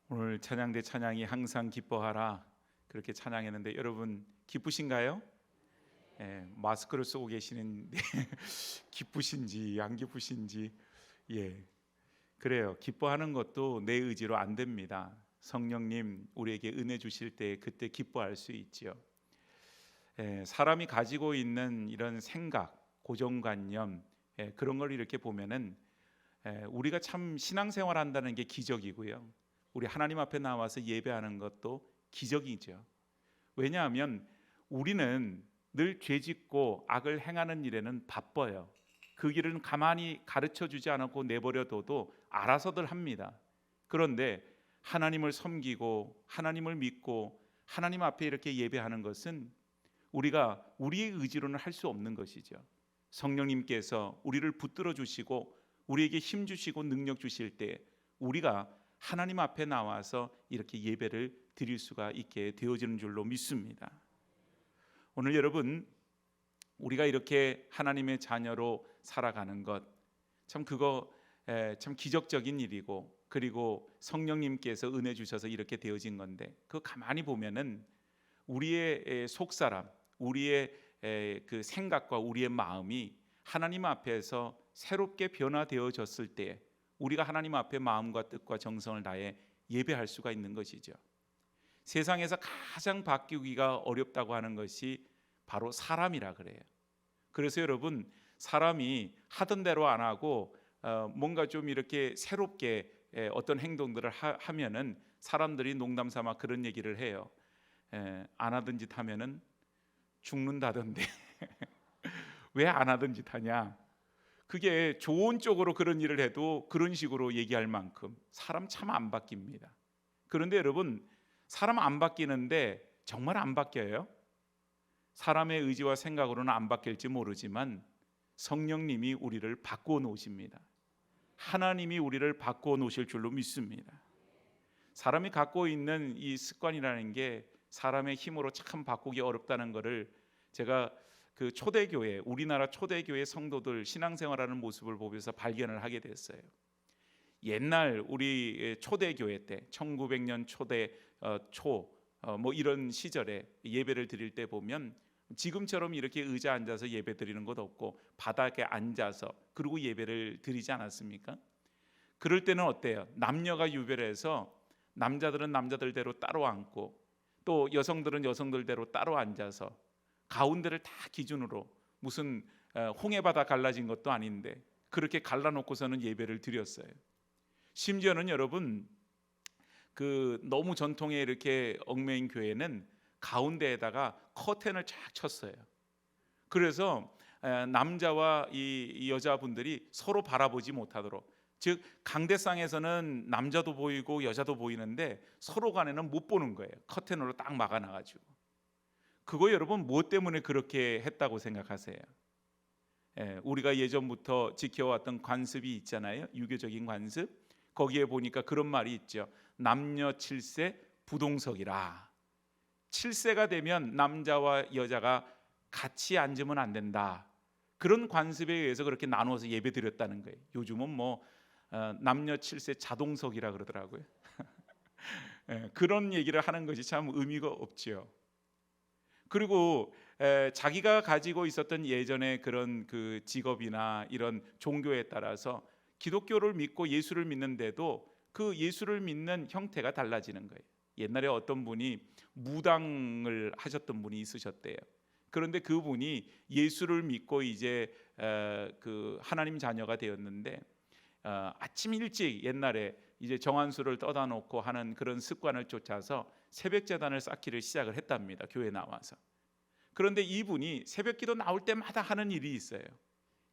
오늘 찬양대 찬양이 항상 기뻐하라 그렇게 찬양했는데 여러분 기쁘신가요? 마스크를 쓰고 계시는데 기쁘신지 안 기쁘신지. 그래요. 기뻐하는 것도 내 의지로 안 됩니다. 성령님 우리에게 은혜 주실 때 그때 기뻐할 수 있지요. 사람이 가지고 있는 이런 생각, 고정관념, 그런 걸 이렇게 보면은 우리가 참 신앙생활 한다는 게 기적이고요. 우리 하나님 앞에 나와서 예배하는 것도 기적이죠. 왜냐하면 우리는 늘 죄짓고 악을 행하는 일에는 바빠요. 그 길은 가만히 가르쳐 주지 않고 내버려둬도 알아서들 합니다. 그런데 하나님을 섬기고 하나님을 믿고 하나님 앞에 이렇게 예배하는 것은 우리가 우리의 의지로는 할 수 없는 것이죠. 성령님께서 우리를 붙들어 주시고 우리에게 힘 주시고 능력 주실 때 우리가 하나님 앞에 나와서 이렇게 예배를 드릴 수가 있게 되어지는 줄로 믿습니다. 오늘 여러분 우리가 이렇게 하나님의 자녀로 살아가는 것 참 그거 참 기적적인 일이고, 그리고 성령님께서 은혜 주셔서 이렇게 되어진 건데, 그거 가만히 보면은 우리의 속사람, 우리의 그 생각과 우리의 마음이 하나님 앞에서 새롭게 변화되어졌을 때 우리가 하나님 앞에 마음과 뜻과 정성을 다해 예배할 수가 있는 것이죠. 세상에서 가장 바뀌기가 어렵다고 하는 것이 바로 사람이라 그래요. 그래서 여러분 사람이 하던 대로 안 하고 뭔가 좀 이렇게 새롭게 어떤 행동들을 하면은 사람들이 농담 삼아 그런 얘기를 해요. 안 하던 짓 하면은 죽는다던데 왜 안 하던 짓 하냐. 그게 좋은 쪽으로 그런 일을 해도 그런 식으로 얘기할 만큼 사람 참 안 바뀝니다. 그런데 여러분 사람 안 바뀌는데 정말 안 바뀌어요? 사람의 의지와 생각으로는 안 바뀔지 모르지만 성령님이 우리를 바꾸어 놓으십니다. 하나님이 우리를 바꾸어 놓으실 줄로 믿습니다. 사람이 갖고 있는 이 습관이라는 게 사람의 힘으로 참 바꾸기 어렵다는 것을 제가 그 초대교회, 우리나라 초대교회 성도들 신앙생활하는 모습을 보면서 발견을 하게 됐어요. 옛날 우리 초대교회 때 1900년 초대 뭐 이런 시절에 예배를 드릴 때 보면 지금처럼 이렇게 의자 앉아서 예배 드리는 것 없고 바닥에 앉아서 그리고 예배를 드리지 않았습니까? 그럴 때는 어때요? 남녀가 유별해서 남자들은 남자들대로 따로 앉고 또 여성들은 여성들대로 따로 앉아서 가운데를 다 기준으로 무슨 홍해바다 갈라진 것도 아닌데 그렇게 갈라놓고서는 예배를 드렸어요. 심지어는 여러분 그 너무 전통에 이렇게 얽매인 교회는 가운데에다가 커튼을 쫙 쳤어요. 그래서 남자와 이 여자분들이 서로 바라보지 못하도록, 즉 강대상에서는 남자도 보이고 여자도 보이는데 서로 간에는 못 보는 거예요. 커튼으로 딱 막아놔가지고. 그거 여러분 무엇 때문에 그렇게 했다고 생각하세요? 우리가 예전부터 지켜왔던 관습이 있잖아요. 유교적인 관습. 거기에 보니까 그런 말이 있죠. 남녀 7세 부동석이라. 7세가 되면 남자와 여자가 같이 앉으면 안 된다. 그런 관습에 의해서 그렇게 나누어서 예배 드렸다는 거예요. 요즘은 뭐 남녀 7세 자동석이라 그러더라고요. 그런 얘기를 하는 것이 참 의미가 없지요. 그리고 자기가 가지고 있었던 예전의 그런 그 직업이나 이런 종교에 따라서 기독교를 믿고 예수를 믿는데도 그 예수를 믿는 형태가 달라지는 거예요. 옛날에 어떤 분이 무당을 하셨던 분이 있으셨대요. 그런데 그분이 예수를 믿고 이제 그 하나님 자녀가 되었는데 아침 일찍 옛날에 이제 정한수를 떠다 놓고 하는 그런 습관을 쫓아서 새벽 제단을 쌓기를 시작을 했답니다. 교회 나와서. 그런데 이분이 새벽기도 나올 때마다 하는 일이 있어요.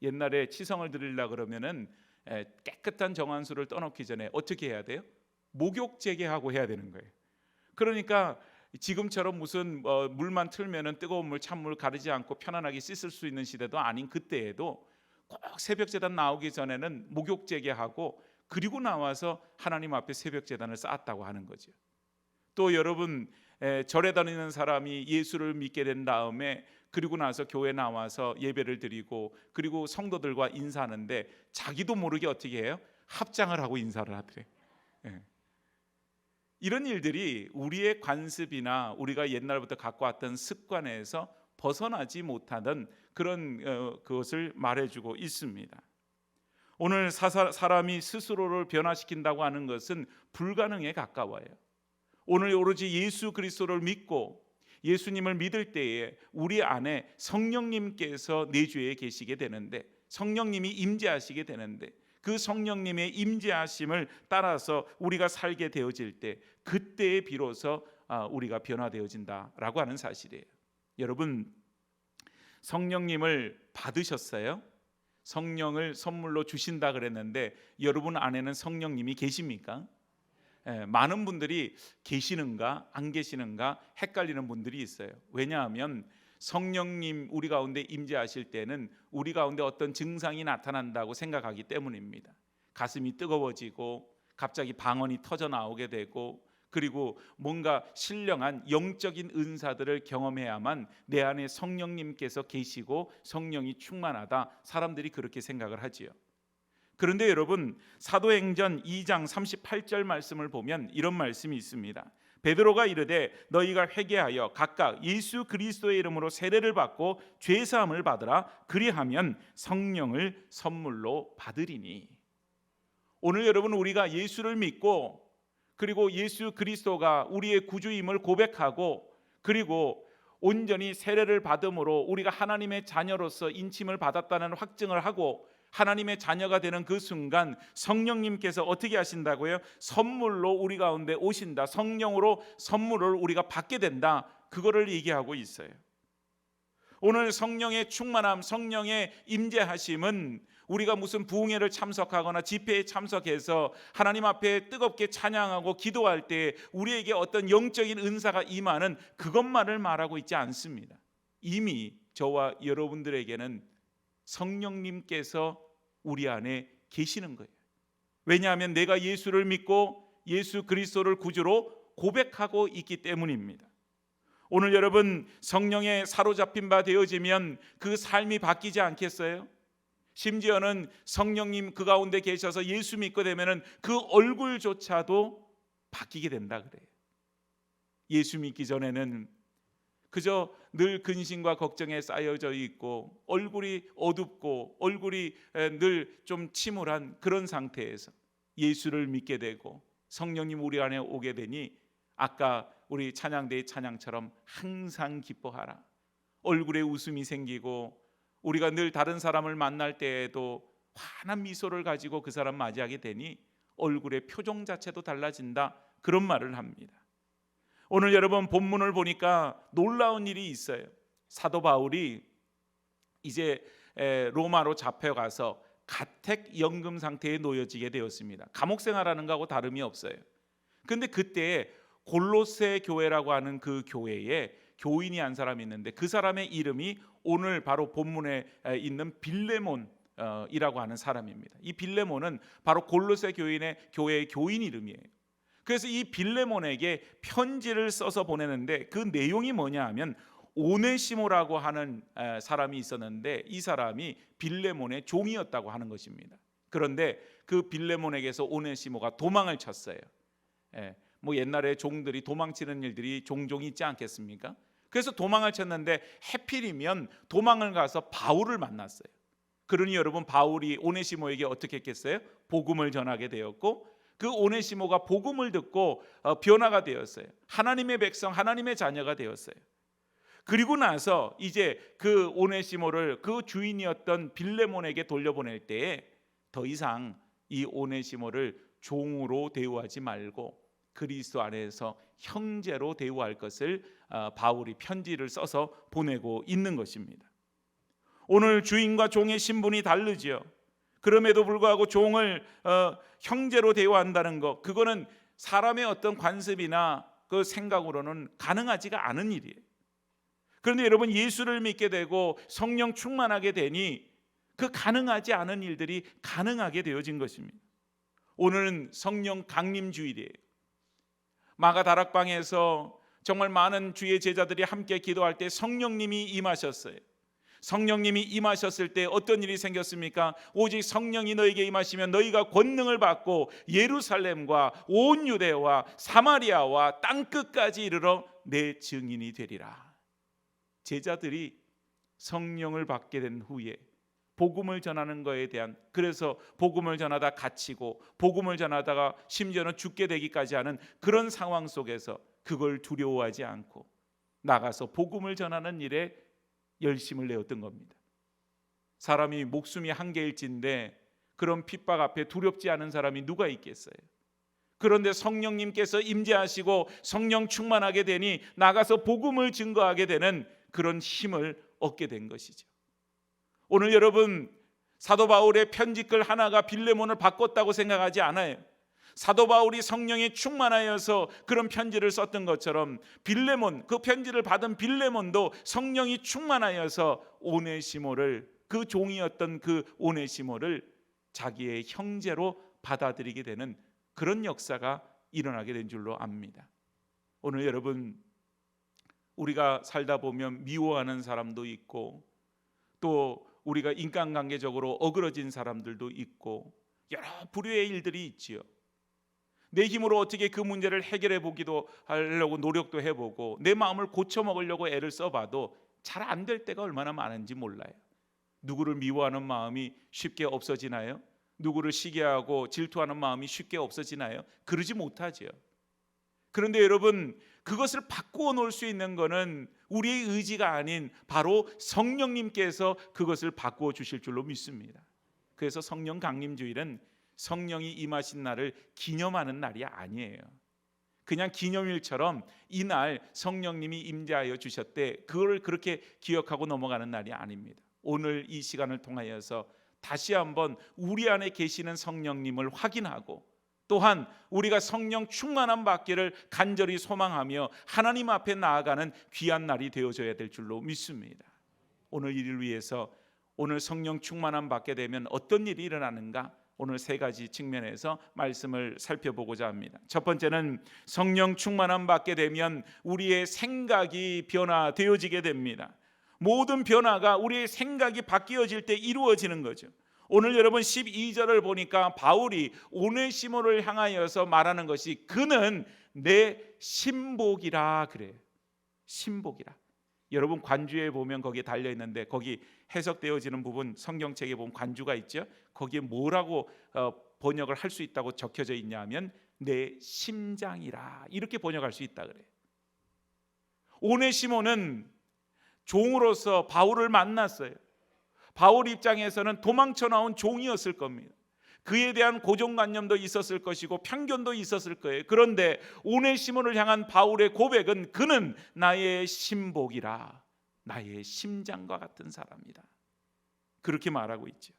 옛날에 치성을 드리려고 그러면은 깨끗한 정한수를 떠놓기 전에 어떻게 해야 돼요? 목욕 재개하고 해야 되는 거예요. 그러니까 지금처럼 무슨 물만 틀면은 뜨거운 물, 찬물 가리지 않고 편안하게 씻을 수 있는 시대도 아닌 그때에도 꼭 새벽 제단 나오기 전에는 목욕 재개하고 그리고 나와서 하나님 앞에 새벽 제단을 쌓았다고 하는 거죠. 또 여러분 절에 다니는 사람이 예수를 믿게 된 다음에 그리고 나서 교회 나와서 예배를 드리고 그리고 성도들과 인사하는데 자기도 모르게 어떻게 해요? 합장을 하고 인사를 하더래요. 이런 일들이 우리의 관습이나 우리가 옛날부터 갖고 왔던 습관에서 벗어나지 못하는 그런 그것을 말해주고 있습니다. 오늘 사람이 스스로를 변화시킨다고 하는 것은 불가능에 가까워요. 오늘 오로지 예수 그리스도를 믿고 예수님을 믿을 때에 우리 안에 성령님께서 내주에 계시게 되는데, 성령님이 임재하시게 되는데, 그 성령님의 임재하심을 따라서 우리가 살게 되어질 때, 그때에 비로소 우리가 변화되어진다라고 하는 사실이에요. 여러분, 성령님을 받으셨어요? 성령을 선물로 주신다 그랬는데 여러분 안에는 성령님이 계십니까? 많은 분들이 계시는가 안 계시는가 헷갈리는 분들이 있어요. 왜냐하면 성령님 우리 가운데 임재하실 때는 우리 가운데 어떤 증상이 나타난다고 생각하기 때문입니다. 가슴이 뜨거워지고 갑자기 방언이 터져 나오게 되고, 그리고 뭔가 신령한 영적인 은사들을 경험해야만 내 안에 성령님께서 계시고 성령이 충만하다, 사람들이 그렇게 생각을 하지요. 그런데 여러분, 사도행전 2장 38절 말씀을 보면 이런 말씀이 있습니다. 베드로가 이르되 너희가 회개하여 각각 예수 그리스도의 이름으로 세례를 받고 죄 사함을 받으라. 그리하면 성령을 선물로 받으리니. 오늘 여러분, 우리가 예수를 믿고 그리고 예수 그리스도가 우리의 구주임을 고백하고 그리고 온전히 세례를 받음으로 우리가 하나님의 자녀로서 인침을 받았다는 확증을 하고 하나님의 자녀가 되는 그 순간 성령님께서 어떻게 하신다고요? 선물로 우리 가운데 오신다. 성령으로 선물을 우리가 받게 된다. 그거를 얘기하고 있어요. 오늘 성령의 충만함, 성령의 임재하심은 우리가 무슨 부흥회를 참석하거나 집회에 참석해서 하나님 앞에 뜨겁게 찬양하고 기도할 때 우리에게 어떤 영적인 은사가 임하는 그것만을 말하고 있지 않습니다. 이미 저와 여러분들에게는 성령님께서 우리 안에 계시는 거예요. 왜냐하면 내가 예수를 믿고 예수 그리스도를 구주로 고백하고 있기 때문입니다. 오늘 여러분, 성령에 사로잡힌 바 되어지면 그 삶이 바뀌지 않겠어요? 심지어는 성령님 그 가운데 계셔서 예수 믿고 되면은 그 얼굴조차도 바뀌게 된다 그래요. 예수 믿기 전에는 그저 늘 근심과 걱정에 쌓여져 있고 얼굴이 어둡고 얼굴이 늘 좀 침울한 그런 상태에서 예수를 믿게 되고 성령님 우리 안에 오게 되니 아까 우리 찬양대의 찬양처럼 항상 기뻐하라. 얼굴에 웃음이 생기고 우리가 늘 다른 사람을 만날 때에도 환한 미소를 가지고 그 사람 맞이하게 되니 얼굴의 표정 자체도 달라진다, 그런 말을 합니다. 오늘 여러분 본문을 보니까 놀라운 일이 있어요. 사도 바울이 이제 로마로 잡혀가서 가택 연금 상태에 놓여지게 되었습니다. 감옥 생활하는 거하고 다름이 없어요. 그런데 그때 골로새 교회라고 하는 그 교회에 교인이 한 사람이 있는데 그 사람의 이름이 오늘 바로 본문에 있는 빌레몬이라고 하는 사람입니다. 이 빌레몬은 바로 골로새 교회의 교인 이름이에요. 그래서 이 빌레몬에게 편지를 써서 보내는데 그 내용이 뭐냐 하면 오네시모라고 하는 사람이 있었는데 이 사람이 빌레몬의 종이었다고 하는 것입니다. 그런데 그 빌레몬에게서 오네시모가 도망을 쳤어요. 뭐 옛날에 종들이 도망치는 일들이 종종 있지 않겠습니까? 그래서 도망을 쳤는데 해필이면 도망을 가서 바울을 만났어요. 그러니 여러분, 바울이 오네시모에게 어떻게 했겠어요? 복음을 전하게 되었고 그 오네시모가 복음을 듣고 변화가 되었어요. 하나님의 백성, 하나님의 자녀가 되었어요. 그리고 나서 이제 그 오네시모를 그 주인이었던 빌레몬에게 돌려보낼 때에 더 이상 이 오네시모를 종으로 대우하지 말고 그리스도 안에서 형제로 대우할 것을 바울이 편지를 써서 보내고 있는 것입니다. 오늘 주인과 종의 신분이 다르지요. 그럼에도 불구하고 종을 형제로 대우한다는 것, 그거는 사람의 어떤 관습이나 그 생각으로는 가능하지가 않은 일이에요. 그런데 여러분, 예수를 믿게 되고 성령 충만하게 되니 그 가능하지 않은 일들이 가능하게 되어진 것입니다. 오늘은 성령 강림 주일이에요. 마가 다락방에서 정말 많은 주의 제자들이 함께 기도할 때 성령님이 임하셨어요. 성령님이 임하셨을 때 어떤 일이 생겼습니까? 오직 성령이 너에게 임하시면 너희가 권능을 받고 예루살렘과 온 유대와 사마리아와 땅끝까지 이르러 내 증인이 되리라. 제자들이 성령을 받게 된 후에 복음을 전하는 것에 대한, 그래서 복음을 전하다 갇히고 복음을 전하다가 심지어는 죽게 되기까지 하는 그런 상황 속에서 그걸 두려워하지 않고 나가서 복음을 전하는 일에 열심을 내었던 겁니다. 사람이 목숨이 한계일진데 그런 핍박 앞에 두렵지 않은 사람이 누가 있겠어요? 그런데 성령님께서 임재하시고 성령 충만하게 되니 나가서 복음을 증거하게 되는 그런 힘을 얻게 된 것이죠. 오늘 여러분, 사도 바울의 편지글 하나가 빌레몬을 바꿨다고 생각하지 않아요. 사도 바울이 성령에 충만하여서 그런 편지를 썼던 것처럼 빌레몬, 그 편지를 받은 빌레몬도 성령이 충만하여서 오네시모를, 그 종이었던 그 오네시모를 자기의 형제로 받아들이게 되는 그런 역사가 일어나게 된 줄로 압니다. 오늘 여러분, 우리가 살다 보면 미워하는 사람도 있고 또 우리가 인간관계적으로 어그러진 사람들도 있고 여러 부류의 일들이 있지요. 내 힘으로 어떻게 그 문제를 해결해 보기도 하려고 노력도 해보고 내 마음을 고쳐먹으려고 애를 써봐도 잘 안 될 때가 얼마나 많은지 몰라요. 누구를 미워하는 마음이 쉽게 없어지나요? 누구를 시기하고 질투하는 마음이 쉽게 없어지나요? 그러지 못하죠. 그런데 여러분, 그것을 바꾸어 놓을 수 있는 것은 우리의 의지가 아닌 바로 성령님께서 그것을 바꾸어 주실 줄로 믿습니다. 그래서 성령 강림주일은 성령이 임하신 날을 기념하는 날이 아니에요. 그냥 기념일처럼 이날 성령님이 임재하여 주셨대, 그걸 그렇게 기억하고 넘어가는 날이 아닙니다. 오늘 이 시간을 통하여서 다시 한번 우리 안에 계시는 성령님을 확인하고 또한 우리가 성령 충만함 받기를 간절히 소망하며 하나님 앞에 나아가는 귀한 날이 되어져야 될 줄로 믿습니다. 오늘 이를 위해서 오늘 성령 충만함 받게 되면 어떤 일이 일어나는가? 오늘 세 가지 측면에서 말씀을 살펴보고자 합니다. 첫 번째는 성령 충만함 받게 되면 우리의 생각이 변화되어지게 됩니다. 모든 변화가 우리의 생각이 바뀌어질 때 이루어지는 거죠. 오늘 여러분 12절을 보니까 바울이 오네시모를 향하여서 말하는 것이 그는 내 신복이라 그래요. 신복이라. 여러분 관주에 보면 거기에 달려 있는데 거기 해석되어지는 부분 성경책에 보면 관주가 있죠. 거기에 뭐라고 번역을 할 수 있다고 적혀져 있냐면 내 심장이라 이렇게 번역할 수 있다 그래요. 오네시모는 종으로서 바울을 만났어요. 바울 입장에서는 도망쳐 나온 종이었을 겁니다. 그에 대한 고정관념도 있었을 것이고 편견도 있었을 거예요. 그런데 오네시모를 향한 바울의 고백은 그는 나의 신복이라, 나의 심장과 같은 사람이다, 그렇게 말하고 있죠.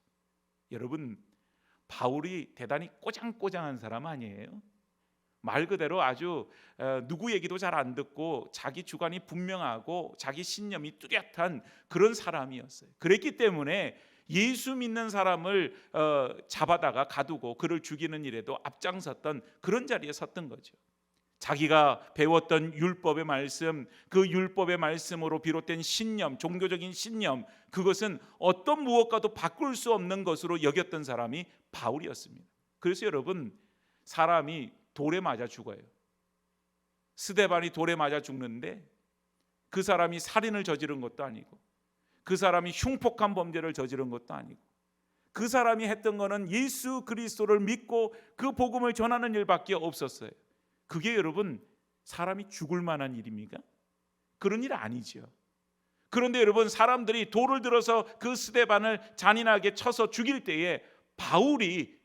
여러분, 바울이 대단히 꼬장꼬장한 사람 아니에요? 말 그대로 아주 누구 얘기도 잘 안 듣고 자기 주관이 분명하고 자기 신념이 뚜렷한 그런 사람이었어요. 그랬기 때문에 예수 믿는 사람을 잡아다가 가두고 그를 죽이는 일에도 앞장섰던 그런 자리에 섰던 거죠. 자기가 배웠던 율법의 말씀, 그 율법의 말씀으로 비롯된 신념, 종교적인 신념, 그것은 어떤 무엇과도 바꿀 수 없는 것으로 여겼던 사람이 바울이었습니다. 그래서 여러분, 사람이 돌에 맞아 죽어요. 스데반이 돌에 맞아 죽는데 그 사람이 살인을 저지른 것도 아니고 그 사람이 흉폭한 범죄를 저지른 것도 아니고 그 사람이 했던 것은 예수 그리스도를 믿고 그 복음을 전하는 일밖에 없었어요. 그게 여러분 사람이 죽을 만한 일입니까? 그런 일 아니죠. 그런데 여러분, 사람들이 돌을 들어서 그 스데반을 잔인하게 쳐서 죽일 때에 바울이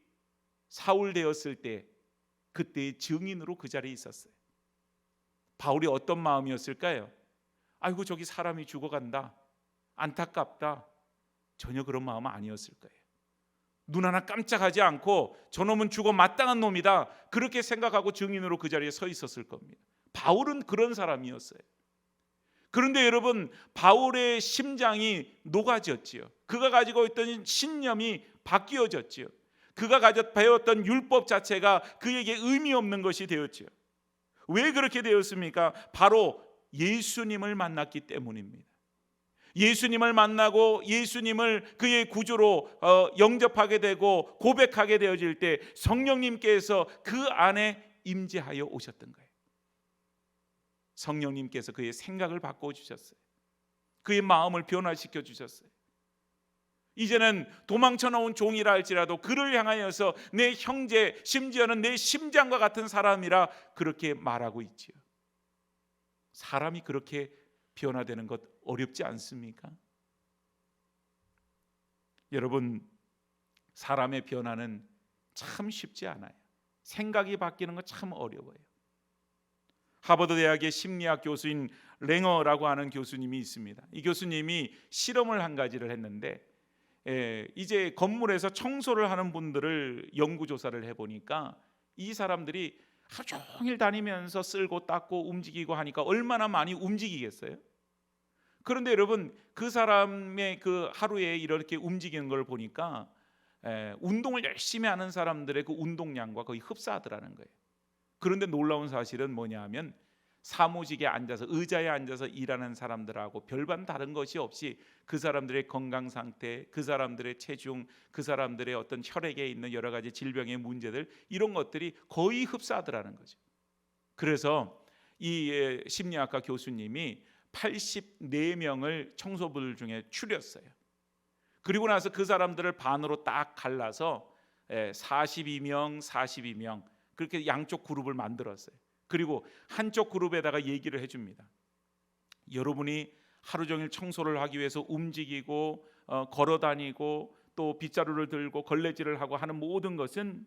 사울 되었을 때 그때의 증인으로 그 자리에 있었어요. 바울이 어떤 마음이었을까요? 아이고 저기 사람이 죽어간다, 안타깝다, 전혀 그런 마음은 아니었을 거예요. 눈 하나 깜짝하지 않고 저놈은 죽어 마땅한 놈이다, 그렇게 생각하고 증인으로 그 자리에 서 있었을 겁니다. 바울은 그런 사람이었어요. 그런데 여러분, 바울의 심장이 녹아졌지요. 그가 가지고 있던 신념이 바뀌어졌지요. 그가 배웠던 율법 자체가 그에게 의미 없는 것이 되었지요. 왜 그렇게 되었습니까? 바로 예수님을 만났기 때문입니다. 예수님을 만나고 예수님을 그의 구주로 영접하게 되고 고백하게 되어질 때 성령님께서 그 안에 임재하여 오셨던 거예요. 성령님께서 그의 생각을 바꿔주셨어요. 그의 마음을 변화시켜 주셨어요. 이제는 도망쳐 나온 종이라 할지라도 그를 향하여서 내 형제, 심지어는 내 심장과 같은 사람이라 그렇게 말하고 있지요. 사람이 그렇게 변화되는 것 어렵지 않습니까? 여러분, 사람의 변화는 참 쉽지 않아요. 생각이 바뀌는 건 참 어려워요. 하버드 대학의 심리학 교수인 랭어라고 하는 교수님이 있습니다. 이 교수님이 실험을 한 가지를 했는데 이제 건물에서 청소를 하는 분들을 연구조사를 해보니까 이 사람들이 하루 종일 다니면서 쓸고 닦고 움직이고 하니까 얼마나 많이 움직이겠어요? 그런데 여러분, 그 사람의 그 하루에 이렇게 움직이는 걸 보니까 운동을 열심히 하는 사람들의 그 운동량과 거의 흡사하더라는 거예요. 그런데 놀라운 사실은 뭐냐 하면 사무직에 앉아서 의자에 앉아서 일하는 사람들하고 별반 다른 것이 없이 그 사람들의 건강 상태, 그 사람들의 체중, 그 사람들의 어떤 혈액에 있는 여러 가지 질병의 문제들, 이런 것들이 거의 흡사하더라는 거죠. 그래서 이 심리학과 교수님이 84명을 청소부들 중에 추렸어요. 그리고 나서 그 사람들을 반으로 딱 갈라서 42명, 42명 그렇게 양쪽 그룹을 만들었어요. 그리고 한쪽 그룹에다가 얘기를 해줍니다. 여러분이 하루 종일 청소를 하기 위해서 움직이고 걸어다니고 또 빗자루를 들고 걸레질을 하고 하는 모든 것은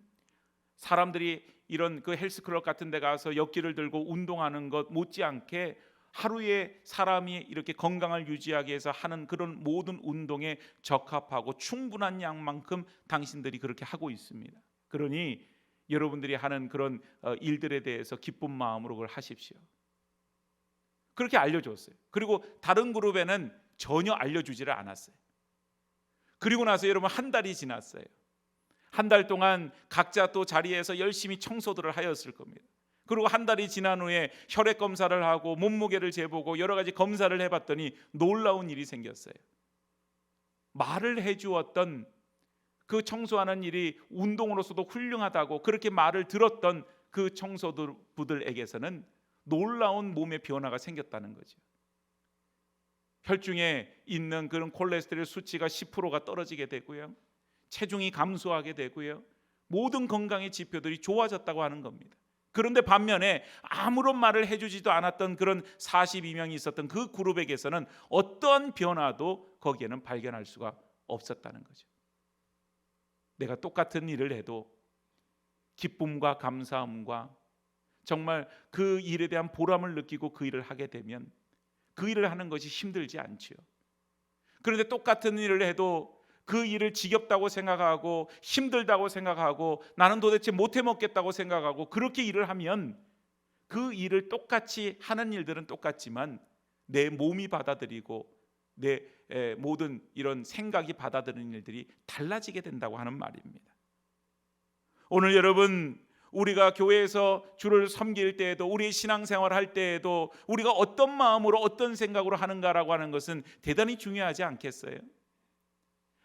사람들이 이런 그 헬스클럽 같은 데 가서 역기를 들고 운동하는 것 못지않게 하루에 사람이 이렇게 건강을 유지하기 위해서 하는 그런 모든 운동에 적합하고 충분한 양만큼 당신들이 그렇게 하고 있습니다. 그러니 여러분들이 하는 그런 일들에 대해서 기쁜 마음으로 그걸 하십시오. 그렇게 알려줬어요. 그리고 다른 그룹에는 전혀 알려주지를 않았어요. 그리고 나서 여러분 한 달이 지났어요. 한 달 동안 각자 또 자리에서 열심히 청소들을 하였을 겁니다. 그리고 한 달이 지난 후에 혈액 검사를 하고 몸무게를 재보고 여러 가지 검사를 해봤더니 놀라운 일이 생겼어요. 말을 해주었던 그 청소하는 일이 운동으로서도 훌륭하다고 그렇게 말을 들었던 그 청소부들에게서는 놀라운 몸의 변화가 생겼다는 거죠. 혈중에 있는 그런 콜레스테롤 수치가 10%가 떨어지게 되고요, 체중이 감소하게 되고요, 모든 건강의 지표들이 좋아졌다고 하는 겁니다. 그런데 반면에 아무런 말을 해주지도 않았던 그런 42명이 있었던 그 그룹에게서는 어떤 변화도 거기에는 발견할 수가 없었다는 거죠. 내가 똑같은 일을 해도 기쁨과 감사함과 정말 그 일에 대한 보람을 느끼고 그 일을 하게 되면 그 일을 하는 것이 힘들지 않지요. 그런데 똑같은 일을 해도 그 일을 지겹다고 생각하고 힘들다고 생각하고 나는 도대체 못해 먹겠다고 생각하고 그렇게 일을 하면 그 일을 똑같이 하는 일들은 똑같지만 내 몸이 받아들이고 내 모든 이런 생각이 받아들이는 일들이 달라지게 된다고 하는 말입니다. 오늘 여러분, 우리가 교회에서 주를 섬길 때에도 우리의 신앙생활을 할 때에도 우리가 어떤 마음으로 어떤 생각으로 하는가라고 하는 것은 대단히 중요하지 않겠어요?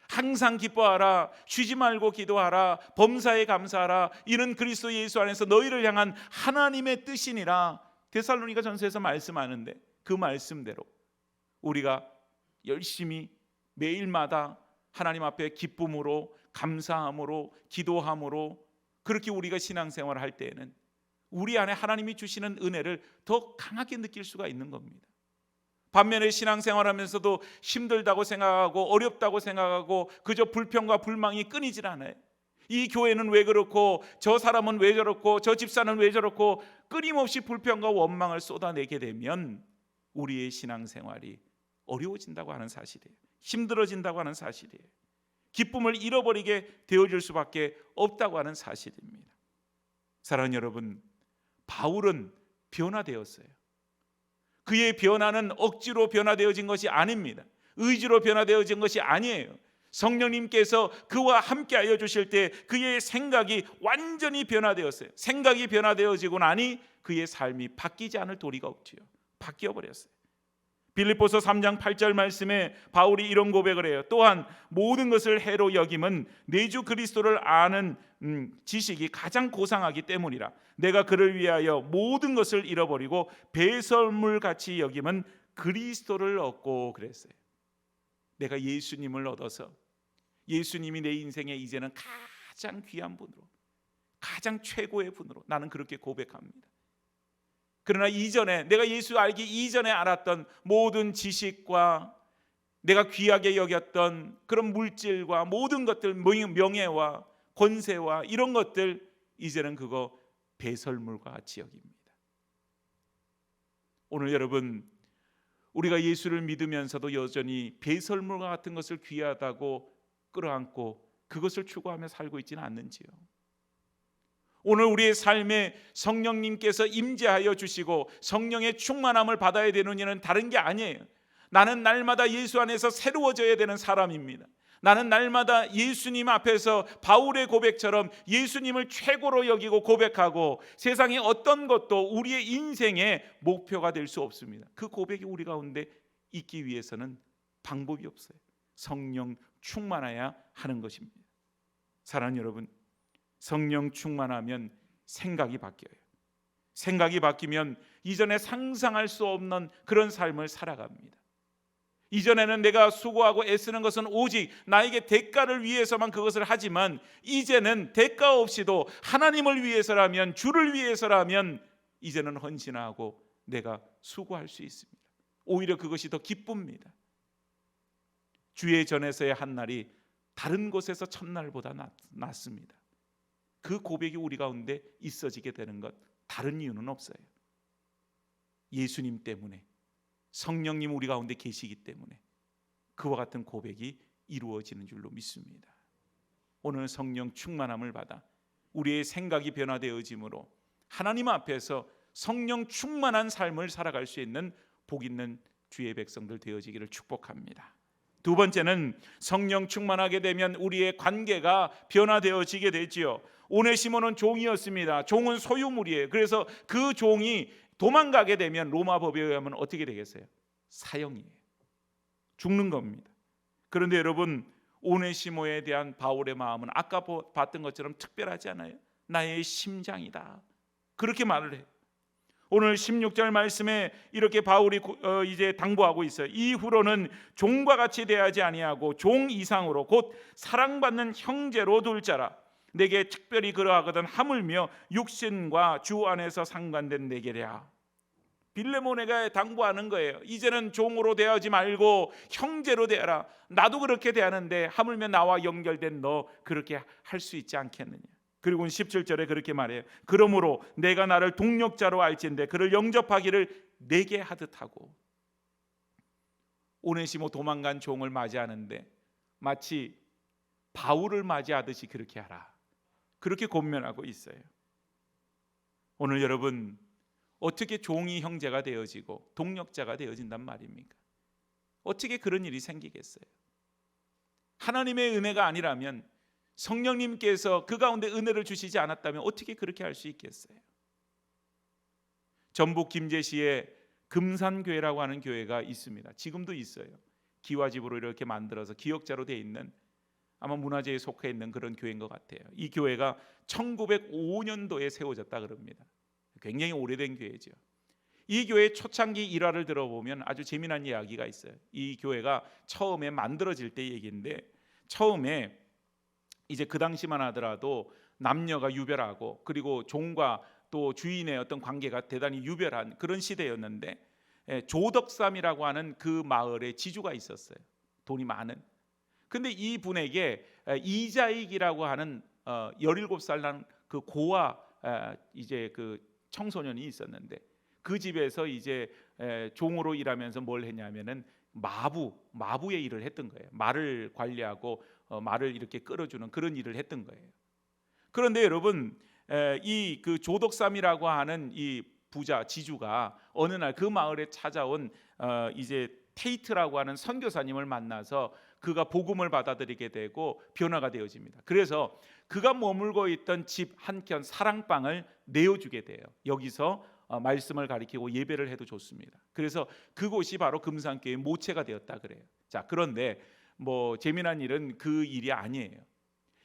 항상 기뻐하라, 쉬지 말고 기도하라, 범사에 감사하라, 이는 그리스도 예수 안에서 너희를 향한 하나님의 뜻이니라. 데살로니가 전서에서 말씀하는데 그 말씀대로 우리가 열심히 매일마다 하나님 앞에 기쁨으로 감사함으로 기도함으로 그렇게 우리가 신앙생활을 할 때에는 우리 안에 하나님이 주시는 은혜를 더 강하게 느낄 수가 있는 겁니다. 반면에 신앙생활하면서도 힘들다고 생각하고 어렵다고 생각하고 그저 불평과 불망이 끊이질 않아요. 이 교회는 왜 그렇고 저 사람은 왜 저렇고 저 집사는 왜 저렇고 끊임없이 불평과 원망을 쏟아내게 되면 우리의 신앙생활이 어려워진다고 하는 사실이에요. 힘들어진다고 하는 사실이에요. 기쁨을 잃어버리게 되어질 수밖에 없다고 하는 사실입니다. 사랑하는 여러분, 바울은 변화되었어요. 그의 변화는 억지로 변화되어진 것이 아닙니다. 의지로 변화되어진 것이 아니에요. 성령님께서 그와 함께하여 주실 때 그의 생각이 완전히 변화되었어요. 생각이 변화되어지고 나니 그의 삶이 바뀌지 않을 도리가 없지요. 바뀌어 버렸어요. 빌립보서 3장 8절 말씀에 바울이 이런 고백을 해요. 또한 모든 것을 해로 여김은 내 주 그리스도를 아는 지식이 가장 고상하기 때문이라. 내가 그를 위하여 모든 것을 잃어버리고 배설물같이 여김은 그리스도를 얻고 그랬어요. 내가 예수님을 얻어서 예수님이 내 인생에 이제는 가장 귀한 분으로, 가장 최고의 분으로 나는 그렇게 고백합니다. 그러나 이전에, 내가 예수 알기 이전에 알았던 모든 지식과 내가 귀하게 여겼던 그런 물질과 모든 것들, 명예와 권세와 이런 것들, 이제는 그거 배설물과 같이 여깁니다. 오늘 여러분, 우리가 예수를 믿으면서도 여전히 배설물과 같은 것을 귀하다고 끌어안고 그것을 추구하며 살고 있지는 않는지요? 오늘 우리의 삶에 성령님께서 임재하여 주시고 성령의 충만함을 받아야 되는 이는 다른 게 아니에요. 나는 날마다 예수 안에서 새로워져야 되는 사람입니다. 나는 날마다 예수님 앞에서 바울의 고백처럼 예수님을 최고로 여기고 고백하고 세상의 어떤 것도 우리의 인생의 목표가 될 수 없습니다. 그 고백이 우리 가운데 있기 위해서는 방법이 없어요. 성령 충만해야 하는 것입니다. 사랑하는 여러분, 성령 충만하면 생각이 바뀌어요. 생각이 바뀌면 이전에 상상할 수 없는 그런 삶을 살아갑니다. 이전에는 내가 수고하고 애쓰는 것은 오직 나에게 대가를 위해서만 그것을 하지만 이제는 대가 없이도 하나님을 위해서라면, 주를 위해서라면 이제는 헌신하고 내가 수고할 수 있습니다. 오히려 그것이 더 기쁩니다. 주의 전에서의 한 날이 다른 곳에서 첫날보다 낫습니다. 그 고백이 우리 가운데 있어지게 되는 것, 다른 이유는 없어요. 예수님 때문에, 성령님 우리 가운데 계시기 때문에 그와 같은 고백이 이루어지는 줄로 믿습니다. 오늘 성령 충만함을 받아 우리의 생각이 변화되어짐으로 하나님 앞에서 성령 충만한 삶을 살아갈 수 있는 복 있는 주의 백성들 되어지기를 축복합니다. 두 번째는 성령 충만하게 되면 우리의 관계가 변화되어지게 되지요. 오네시모는 종이었습니다. 종은 소유물이에요. 그래서 그 종이 도망가게 되면 로마 법에 의하면 어떻게 되겠어요? 사형이에요. 죽는 겁니다. 그런데 여러분, 오네시모에 대한 바울의 마음은 아까 봤던 것처럼 특별하지 않아요? 나의 심장이다. 그렇게 말을 해요. 오늘 16절 말씀에 이렇게 바울이 이제 당부하고 있어요. 이후로는 종과 같이 대하지 아니하고 종 이상으로 곧 사랑받는 형제로 둘 자라. 내게 특별히 그러하거든 하물며 육신과 주 안에서 상관된 내게랴. 빌레몬에게 당부하는 거예요. 이제는 종으로 대하지 말고 형제로 대하라. 나도 그렇게 대하는데 하물며 나와 연결된 너 그렇게 할 수 있지 않겠느냐. 그리고 17절에 그렇게 말해요. 그러므로 내가 나를 동력자로 알진대 그를 영접하기를 내게 하듯 하고. 오네시모 도망간 종을 맞이하는데 마치 바울을 맞이하듯이 그렇게 하라. 그렇게 권면하고 있어요. 오늘 여러분, 어떻게 종이 형제가 되어지고 동력자가 되어진단 말입니까? 어떻게 그런 일이 생기겠어요? 하나님의 은혜가 아니라면, 성령님께서 그 가운데 은혜를 주시지 않았다면 어떻게 그렇게 할 수 있겠어요? 전북 김제시에 금산교회라고 하는 교회가 있습니다. 지금도 있어요. 기와집으로 이렇게 만들어서 기역자로 되어 있는, 아마 문화재에 속해 있는 그런 교회인 것 같아요. 이 교회가 1905년도에 세워졌다 그럽니다. 굉장히 오래된 교회죠. 이 교회의 초창기 일화를 들어보면 아주 재미난 이야기가 있어요. 이 교회가 처음에 만들어질 때 얘기인데, 처음에 이제 그 당시만 하더라도 남녀가 유별하고 그리고 종과 또 주인의 어떤 관계가 대단히 유별한 그런 시대였는데, 조덕삼이라고 하는 그 마을에 지주가 있었어요. 돈이 많은. 근데 이 분에게 이자익이라고 하는 17살 난 그 고아 이제 그 청소년이 있었는데, 그 집에서 이제 종으로 일하면서 뭘 했냐면은 마부의 일을 했던 거예요. 말을 관리하고 말을 이렇게 끌어주는 그런 일을 했던 거예요. 그런데 여러분, 이 그 조덕삼이라고 하는 이 부자 지주가 어느 날 그 마을에 찾아온 이제 테이트라고 하는 선교사님을 만나서 그가 복음을 받아들이게 되고 변화가 되어집니다. 그래서 그가 머물고 있던 집 한켠 사랑방을 내어주게 돼요. 여기서 말씀을 가리키고 예배를 해도 좋습니다. 그래서 그곳이 바로 금산교회 모체가 되었다 그래요. 자, 그런데 재미난 일은 그 일이 아니에요.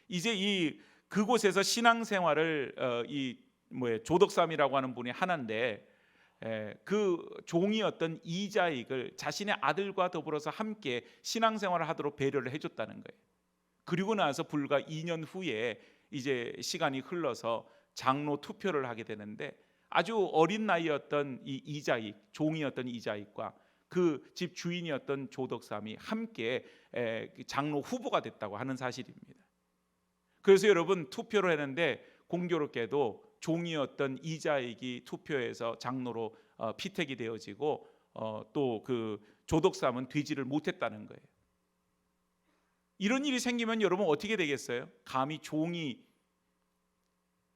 이제 그곳에서 신앙생활을 조덕삼이라고 하는 분이 하나인데, 그 종이었던 이자익을 자신의 아들과 더불어서 함께 신앙생활을 하도록 배려를 해줬다는 거예요. 그리고 나서 불과 2년 후에 이제 시간이 흘러서 장로 투표를 하게 되는데, 아주 어린 나이였던 이 이자익, 종이었던 이자익과 그 집 주인이었던 조덕삼이 함께 장로 후보가 됐다고 하는 사실입니다. 그래서 여러분, 투표를 했는데 공교롭게도 종이었던 이자익이 투표에서 장로로 피택이 되어지고 또 그 조덕삼은 되지를 못했다는 거예요. 이런 일이 생기면 여러분 어떻게 되겠어요? 감히 종이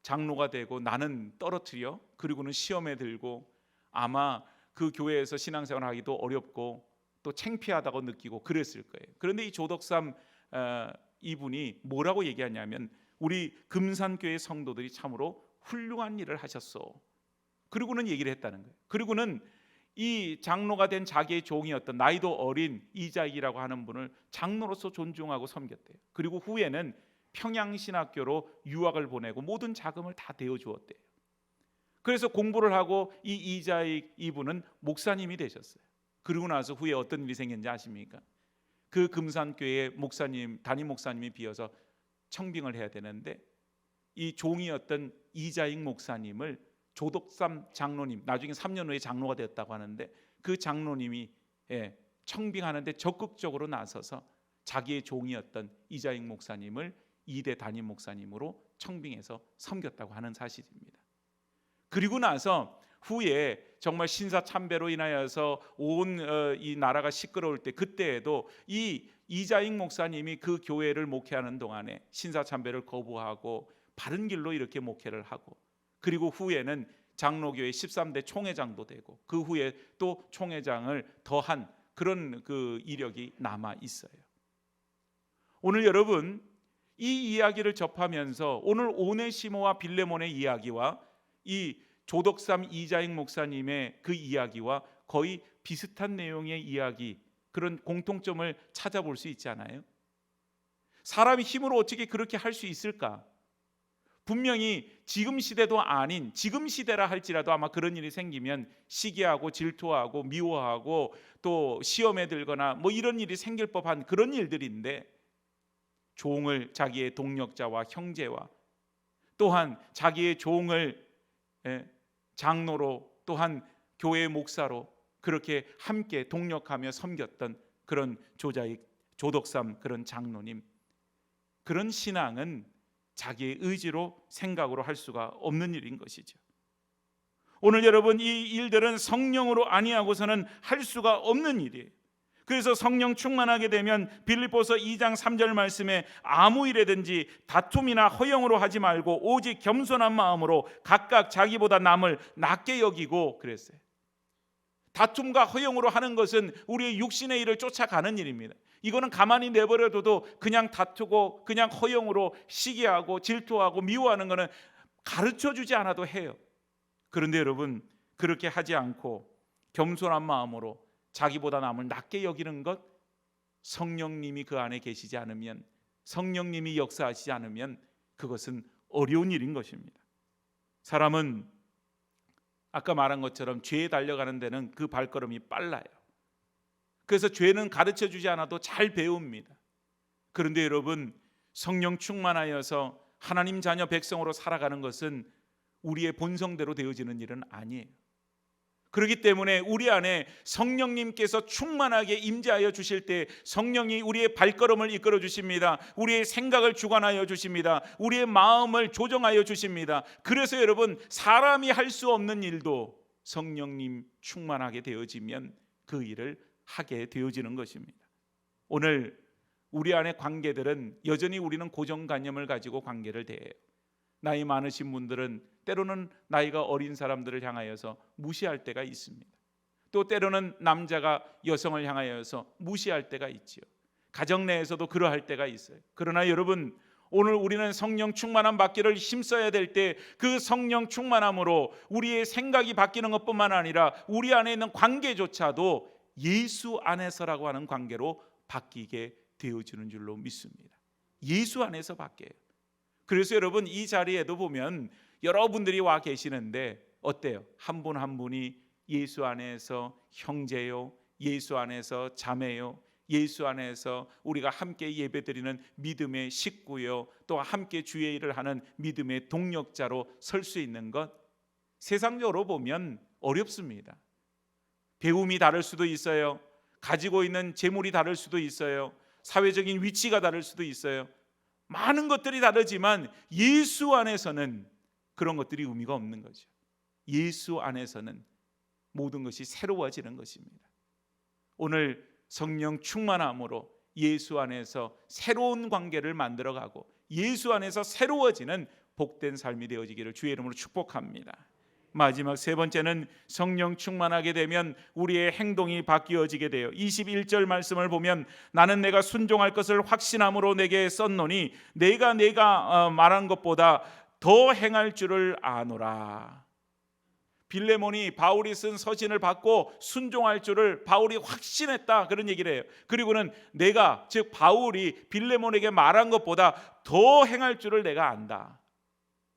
장로가 되고 나는 떨어뜨려, 그리고는 시험에 들고 아마 그 교회에서 신앙생활을 하기도 어렵고 또 창피하다고 느끼고 그랬을 거예요. 그런데 이 조덕삼 이분이 뭐라고 얘기하냐면, 우리 금산교회 성도들이 참으로 훌륭한 일을 하셨어. 그리고는 얘기를 했다는 거예요. 그리고는 이 장로가 된 자기의 종이었던 나이도 어린 이자익이라고 하는 분을 장로로서 존중하고 섬겼대요. 그리고 후에는 평양신학교로 유학을 보내고 모든 자금을 다 대어주었대요. 그래서 공부를 하고 이 이자익 이분은 목사님이 되셨어요. 그리고 나서 후에 어떤 일이 생겼는지 아십니까? 그 금산교회 목사님, 담임 목사님이 비어서 청빙을 해야 되는데, 이 종이었던 이자익 목사님을 조덕삼 장로님, 나중에 3년 후에 장로가 되었다고 하는데, 그 장로님이 청빙하는데 적극적으로 나서서 자기의 종이었던 이자익 목사님을 2대 담임 목사님으로 청빙해서 섬겼다고 하는 사실입니다. 그리고 나서 후에 정말 신사참배로 인하여서 온 이 나라가 시끄러울 때, 그때에도 이 이자익 목사님이 그 교회를 목회하는 동안에 신사참배를 거부하고 바른 길로 이렇게 목회를 하고, 그리고 후에는 장로교회 13대 총회장도 되고, 그 후에 또 총회장을 더한 그런 그 이력이 남아 있어요. 오늘 여러분, 이 이야기를 접하면서 오늘 오네시모와 빌레몬의 이야기와 이 조덕삼 이자익 목사님의 그 이야기와 거의 비슷한 내용의 이야기, 그런 공통점을 찾아볼 수 있지 않아요? 사람이 힘으로 어떻게 그렇게 할 수 있을까? 분명히 지금 시대도 아닌, 지금 시대라 할지라도 아마 그런 일이 생기면 시기하고 질투하고 미워하고 또 시험에 들거나 이런 일이 생길 법한 그런 일들인데, 종을 자기의 동력자와 형제와 또한 자기의 종을 장로로, 또한 교회 목사로 그렇게 함께 동력하며 섬겼던 그런 조덕삼 그런 장로님, 그런 신앙은 자기의 의지로 생각으로 할 수가 없는 일인 것이죠. 오늘 여러분, 이 일들은 성령으로 아니하고서는 할 수가 없는 일이에요. 그래서 성령 충만하게 되면 빌립보서 2장 3절 말씀에 아무 일에든지 다툼이나 허영으로 하지 말고 오직 겸손한 마음으로 각각 자기보다 남을 낮게 여기고 그랬어요. 다툼과 허영으로 하는 것은 우리의 육신의 일을 쫓아가는 일입니다. 이거는 가만히 내버려둬도 그냥 다투고 그냥 허영으로 시기하고 질투하고 미워하는 것은 가르쳐주지 않아도 해요. 그런데 여러분, 그렇게 하지 않고 겸손한 마음으로 자기보다 남을 낮게 여기는 것, 성령님이 그 안에 계시지 않으면, 성령님이 역사하시지 않으면 그것은 어려운 일인 것입니다. 사람은 아까 말한 것처럼 죄에 달려가는 데는 그 발걸음이 빨라요. 그래서 죄는 가르쳐주지 않아도 잘 배웁니다. 그런데 여러분, 성령 충만하여서 하나님 자녀 백성으로 살아가는 것은 우리의 본성대로 되어지는 일은 아니에요. 그렇기 때문에 우리 안에 성령님께서 충만하게 임재하여 주실 때 성령이 우리의 발걸음을 이끌어 주십니다. 우리의 생각을 주관하여 주십니다. 우리의 마음을 조정하여 주십니다. 그래서 여러분, 사람이 할 수 없는 일도 성령님 충만하게 되어지면 그 일을 하게 되어지는 것입니다. 오늘 우리 안의 관계들은 여전히 우리는 고정관념을 가지고 관계를 대해요. 나이 많으신 분들은 때로는 나이가 어린 사람들을 향하여서 무시할 때가 있습니다. 또 때로는 남자가 여성을 향하여서 무시할 때가 있지요. 가정 내에서도 그러할 때가 있어요. 그러나 여러분, 오늘 우리는 성령 충만함 받기를 힘써야 될 때 그 성령 충만함으로 우리의 생각이 바뀌는 것뿐만 아니라 우리 안에 있는 관계조차도 예수 안에서라고 하는 관계로 바뀌게 되어지는 줄로 믿습니다. 예수 안에서 바뀌어요. 그래서 여러분, 이 자리에도 보면 여러분들이 와 계시는데 어때요? 한 분 한 분이 예수 안에서 형제요, 예수 안에서 자매요, 예수 안에서 우리가 함께 예배드리는 믿음의 식구요, 또 함께 주의 일을 하는 믿음의 동력자로 설 수 있는 것, 세상적으로 보면 어렵습니다. 배움이 다를 수도 있어요. 가지고 있는 재물이 다를 수도 있어요. 사회적인 위치가 다를 수도 있어요. 많은 것들이 다르지만 예수 안에서는 그런 것들이 의미가 없는 거죠. 예수 안에서는 모든 것이 새로워지는 것입니다. 오늘 성령 충만함으로 예수 안에서 새로운 관계를 만들어가고 예수 안에서 새로워지는 복된 삶이 되어지기를 주의 이름으로 축복합니다. 마지막 세 번째는 성령 충만하게 되면 우리의 행동이 바뀌어지게 돼요. 21절 말씀을 보면 나는 내가 순종할 것을 확신함으로 내게 썼노니 내가 말한 것보다 더 행할 줄을 아노라. 빌레몬이 바울이 쓴 서신을 받고 순종할 줄을 바울이 확신했다, 그런 얘기를 해요. 그리고는 내가, 즉 바울이 빌레몬에게 말한 것보다 더 행할 줄을 내가 안다.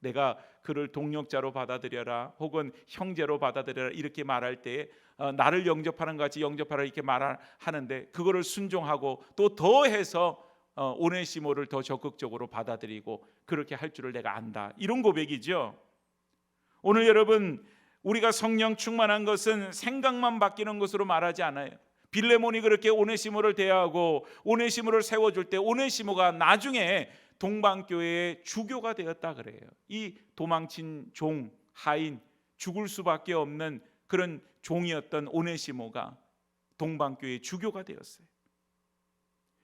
내가 그를 동력자로 받아들여라, 혹은 형제로 받아들여라, 이렇게 말할 때에 나를 영접하는 것 같이 영접하라 이렇게 말하는데 그거를 순종하고 또 더해서 오네시모를 더 적극적으로 받아들이고 그렇게 할 줄을 내가 안다, 이런 고백이죠. 오늘 여러분, 우리가 성령 충만한 것은 생각만 바뀌는 것으로 말하지 않아요. 빌레몬이 그렇게 오네시모를 대하고 오네시모를 세워줄 때 오네시모가 나중에 동방교회의 주교가 되었다 그래요. 이 도망친 종, 하인, 죽을 수밖에 없는 그런 종이었던 오네시모가 동방교회의 주교가 되었어요.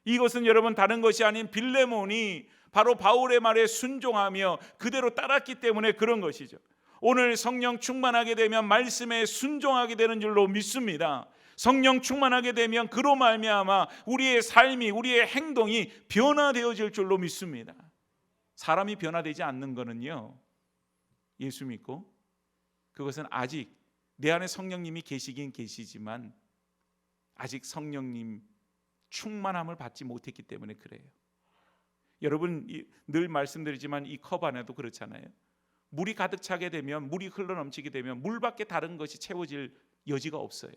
이것은 여러분 다른 것이 아닌 빌레몬이 바로 바울의 말에 순종하며 그대로 따랐기 때문에 그런 것이죠. 오늘 성령 충만하게 되면 말씀에 순종하게 되는 줄로 믿습니다. 성령 충만하게 되면 그로 말미암아 우리의 삶이, 우리의 행동이 변화되어질 줄로 믿습니다. 사람이 변화되지 않는 것은요, 예수 믿고 그것은 아직 내 안에 성령님이 계시긴 계시지만 아직 성령님 충만함을 받지 못했기 때문에 그래요. 여러분, 늘 말씀드리지만 이 컵 안에도 그렇잖아요. 물이 가득 차게 되면, 물이 흘러넘치게 되면 물밖에 다른 것이 채워질 여지가 없어요.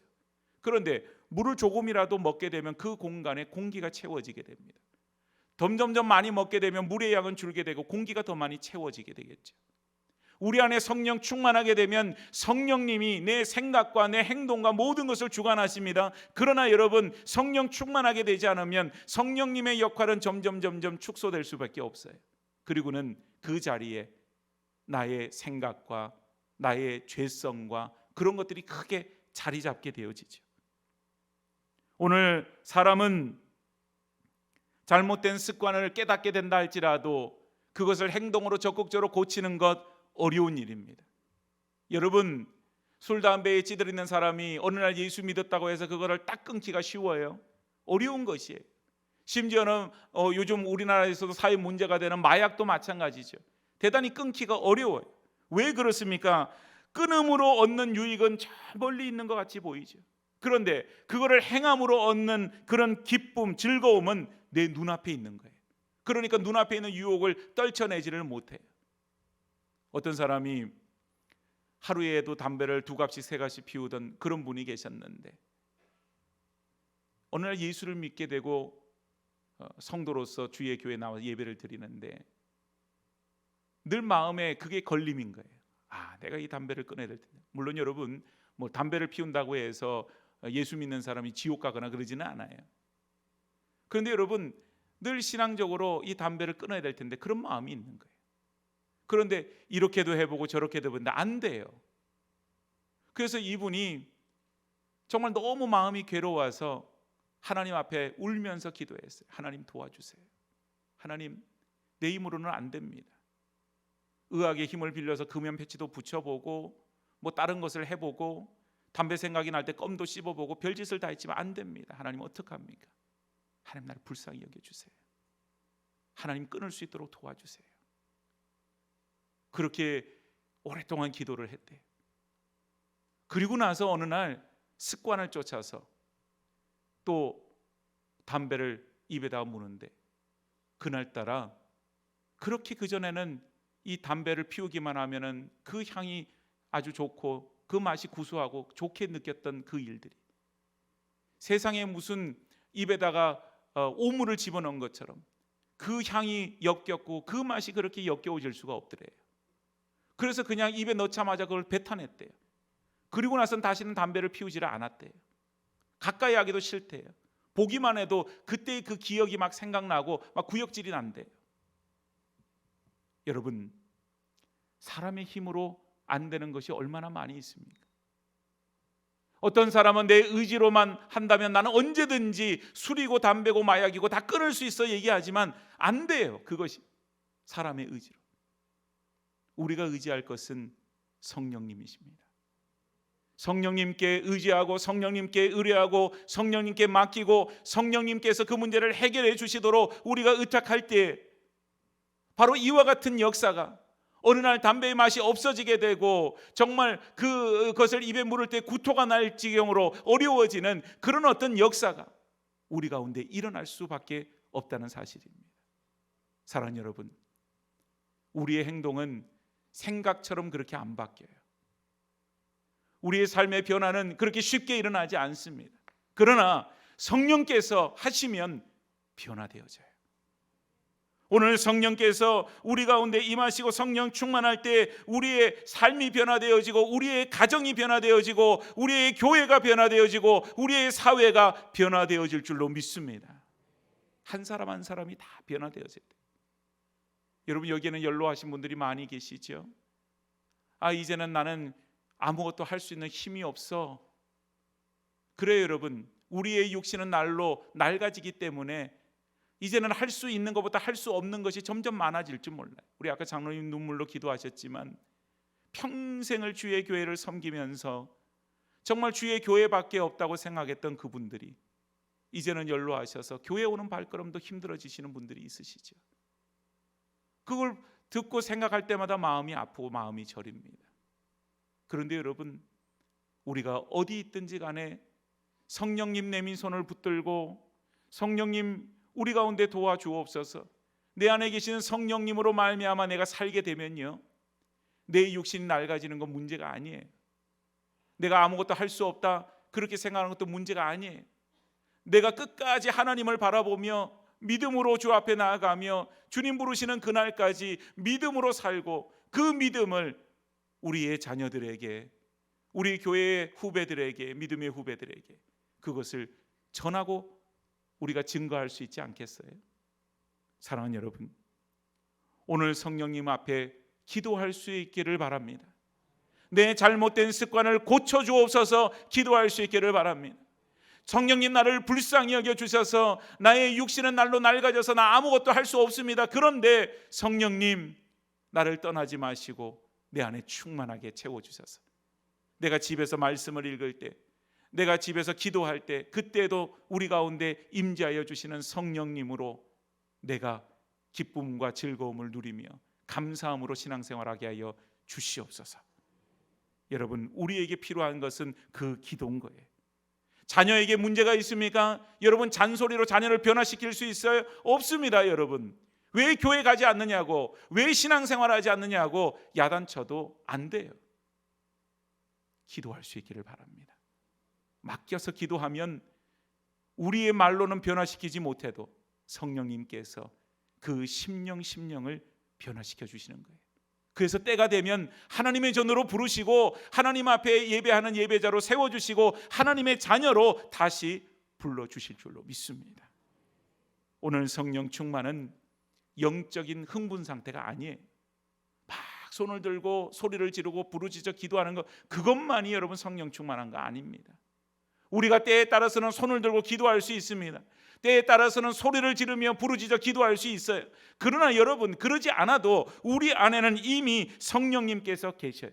그런데 물을 조금이라도 먹게 되면 그 공간에 공기가 채워지게 됩니다. 점점점 많이 먹게 되면 물의 양은 줄게 되고 공기가 더 많이 채워지게 되겠죠. 우리 안에 성령 충만하게 되면 성령님이 내 생각과 내 행동과 모든 것을 주관하십니다. 그러나 여러분, 성령 충만하게 되지 않으면 성령님의 역할은 점점 축소될 수밖에 없어요. 그리고는 그 자리에 나의 생각과 나의 죄성과 그런 것들이 크게 자리 잡게 되어지죠. 오늘 사람은 잘못된 습관을 깨닫게 된다 할지라도 그것을 행동으로 적극적으로 고치는 것 어려운 일입니다. 여러분, 술, 담배에 찌들이는 사람이 어느 날 예수 믿었다고 해서 그거를 딱 끊기가 쉬워요? 어려운 것이에요. 심지어는 요즘 우리나라에서도 사회 문제가 되는 마약도 마찬가지죠. 대단히 끊기가 어려워요. 왜 그렇습니까? 끊음으로 얻는 유익은 저 멀리 있는 것 같이 보이죠. 그런데 그거를 행함으로 얻는 그런 기쁨, 즐거움은 내 눈앞에 있는 거예요. 그러니까 눈앞에 있는 유혹을 떨쳐내지를 못해요. 어떤 사람이 하루에도 담배를 2갑씩 3갑씩 피우던 그런 분이 계셨는데 어느 날 예수를 믿게 되고 성도로서 주의 교회에 나와서 예배를 드리는데 늘 마음에 그게 걸림인 거예요. 내가 이 담배를 끊어야 될 텐데. 물론 여러분, 담배를 피운다고 해서 예수 믿는 사람이 지옥 가거나 그러지는 않아요. 그런데 여러분, 늘 신앙적으로 이 담배를 끊어야 될 텐데 그런 마음이 있는 거예요. 그런데 이렇게도 해보고 저렇게도 해보는데 안 돼요. 그래서 이분이 정말 너무 마음이 괴로워서 하나님 앞에 울면서 기도했어요. 하나님 도와주세요. 하나님, 내 힘으로는 안 됩니다. 의학의 힘을 빌려서 금연 패치도 붙여보고 다른 것을 해보고 담배 생각이 날 때 껌도 씹어보고 별짓을 다 했지만 안 됩니다. 하나님 어떡합니까? 하나님 나를 불쌍히 여겨주세요. 하나님 끊을 수 있도록 도와주세요. 그렇게 오랫동안 기도를 했대요. 그리고 나서 어느 날 습관을 쫓아서 또 담배를 입에다 무는데, 그날따라 그렇게 그전에는 이 담배를 피우기만 하면은 그 향이 아주 좋고 그 맛이 구수하고 좋게 느꼈던 그 일들이 세상에 무슨 입에다가 오물을 집어넣은 것처럼 그 향이 역겹고 그 맛이 그렇게 역겨워질 수가 없더래요. 그래서 그냥 입에 넣자마자 그걸 뱉어냈대요. 그리고 나서는 다시는 담배를 피우지를 않았대요. 가까이 하기도 싫대요. 보기만 해도 그때의 그 기억이 막 생각나고 막 구역질이 난대요. 여러분, 사람의 힘으로 안 되는 것이 얼마나 많이 있습니까? 어떤 사람은 내 의지로만 한다면 나는 언제든지 술이고 담배고 마약이고 다 끊을 수 있어 얘기하지만 안 돼요. 그것이 사람의 의지로. 우리가 의지할 것은 성령님이십니다. 성령님께 의지하고 성령님께 의뢰하고 성령님께 맡기고 성령님께서 그 문제를 해결해 주시도록 우리가 의탁할 때 바로 이와 같은 역사가 어느 날 담배의 맛이 없어지게 되고 정말 그것을 입에 물을 때 구토가 날 지경으로 어려워지는 그런 어떤 역사가 우리 가운데 일어날 수밖에 없다는 사실입니다. 사랑하는 여러분, 우리의 행동은 생각처럼 그렇게 안 바뀌어요. 우리의 삶의 변화는 그렇게 쉽게 일어나지 않습니다. 그러나 성령께서 하시면 변화되어져요. 오늘 성령께서 우리 가운데 임하시고 성령 충만할 때 우리의 삶이 변화되어지고 우리의 가정이 변화되어지고 우리의 교회가 변화되어지고 우리의 사회가 변화되어질 줄로 믿습니다. 한 사람 한 사람이 다 변화되어져야 돼요. 여러분, 여기에는 연로하신 분들이 많이 계시죠. 이제는 나는 아무것도 할 수 있는 힘이 없어. 그래요, 여러분. 우리의 육신은 날로 낡아지기 때문에 이제는 할 수 있는 것보다 할 수 없는 것이 점점 많아질 줄 몰라요. 우리 아까 장로님 눈물로 기도하셨지만 평생을 주의 교회를 섬기면서 정말 주의 교회밖에 없다고 생각했던 그분들이 이제는 연로하셔서 교회 오는 발걸음도 힘들어지시는 분들이 있으시죠. 그걸 듣고 생각할 때마다 마음이 아프고 마음이 저립니다. 그런데 여러분, 우리가 어디 있든지 간에 성령님 내민 손을 붙들고 성령님 우리 가운데 도와주옵소서. 내 안에 계시는 성령님으로 말미암아 내가 살게 되면요, 내 육신이 낡아지는 건 문제가 아니에요. 내가 아무것도 할 수 없다 그렇게 생각하는 것도 문제가 아니에요. 내가 끝까지 하나님을 바라보며 믿음으로 주 앞에 나아가며 주님 부르시는 그날까지 믿음으로 살고 그 믿음을 우리의 자녀들에게, 우리 교회의 후배들에게, 믿음의 후배들에게 그것을 전하고 우리가 증거할 수 있지 않겠어요? 사랑하는 여러분, 오늘 성령님 앞에 기도할 수 있기를 바랍니다. 내 잘못된 습관을 고쳐주옵소서 기도할 수 있기를 바랍니다. 성령님, 나를 불쌍히 여겨주셔서 나의 육신은 날로 낡아져서 나 아무것도 할 수 없습니다. 그런데 성령님, 나를 떠나지 마시고 내 안에 충만하게 채워주셔서 내가 집에서 말씀을 읽을 때, 내가 집에서 기도할 때 그때도 우리 가운데 임재하여 주시는 성령님으로 내가 기쁨과 즐거움을 누리며 감사함으로 신앙생활하게 하여 주시옵소서. 여러분, 우리에게 필요한 것은 그 기도인 거예요. 자녀에게 문제가 있습니까? 여러분, 잔소리로 자녀를 변화시킬 수 있어요? 없습니다. 여러분, 왜 교회 가지 않느냐고, 왜 신앙생활하지 않느냐고 야단쳐도 안 돼요. 기도할 수 있기를 바랍니다. 맡겨서 기도하면 우리의 말로는 변화시키지 못해도 성령님께서 그 심령을 변화시켜 주시는 거예요. 그래서 때가 되면 하나님의 전으로 부르시고 하나님 앞에 예배하는 예배자로 세워주시고 하나님의 자녀로 다시 불러주실 줄로 믿습니다. 오늘 성령 충만은 영적인 흥분 상태가 아니에요. 막 손을 들고 소리를 지르고 부르짖어 기도하는 것, 그것만이 여러분 성령 충만한 거 아닙니다. 우리가 때에 따라서는 손을 들고 기도할 수 있습니다. 때에 따라서는 소리를 지르며 부르짖어 기도할 수 있어요. 그러나 여러분, 그러지 않아도 우리 안에는 이미 성령님께서 계셔요.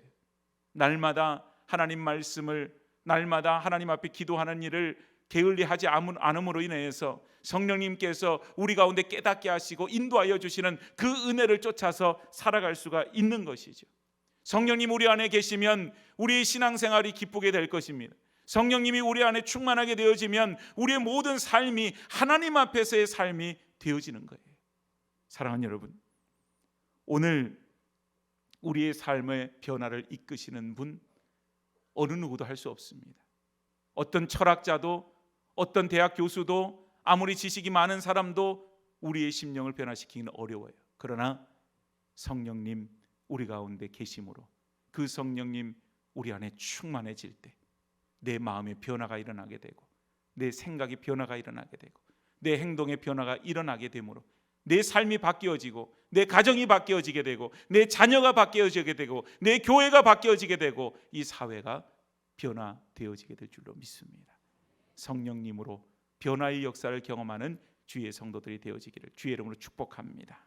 날마다 하나님 말씀을, 날마다 하나님 앞에 기도하는 일을 게을리하지 않음으로 인해서 성령님께서 우리 가운데 깨닫게 하시고 인도하여 주시는 그 은혜를 쫓아서 살아갈 수가 있는 것이죠. 성령님 우리 안에 계시면 우리의 신앙생활이 기쁘게 될 것입니다. 성령님이 우리 안에 충만하게 되어지면 우리의 모든 삶이 하나님 앞에서의 삶이 되어지는 거예요. 사랑하는 여러분, 오늘 우리의 삶의 변화를 이끄시는 분 어느 누구도 할 수 없습니다. 어떤 철학자도, 어떤 대학 교수도, 아무리 지식이 많은 사람도 우리의 심령을 변화시키기는 어려워요. 그러나 성령님 우리 가운데 계심으로, 그 성령님 우리 안에 충만해질 때 내 마음의 변화가 일어나게 되고, 내 생각의 변화가 일어나게 되고, 내 행동의 변화가 일어나게 되므로 내 삶이 바뀌어지고, 내 가정이 바뀌어지게 되고, 내 자녀가 바뀌어지게 되고, 내 교회가 바뀌어지게 되고, 이 사회가 변화되어지게 될 줄로 믿습니다. 성령님으로 변화의 역사를 경험하는 주의 성도들이 되어지기를 주의 이름으로 축복합니다.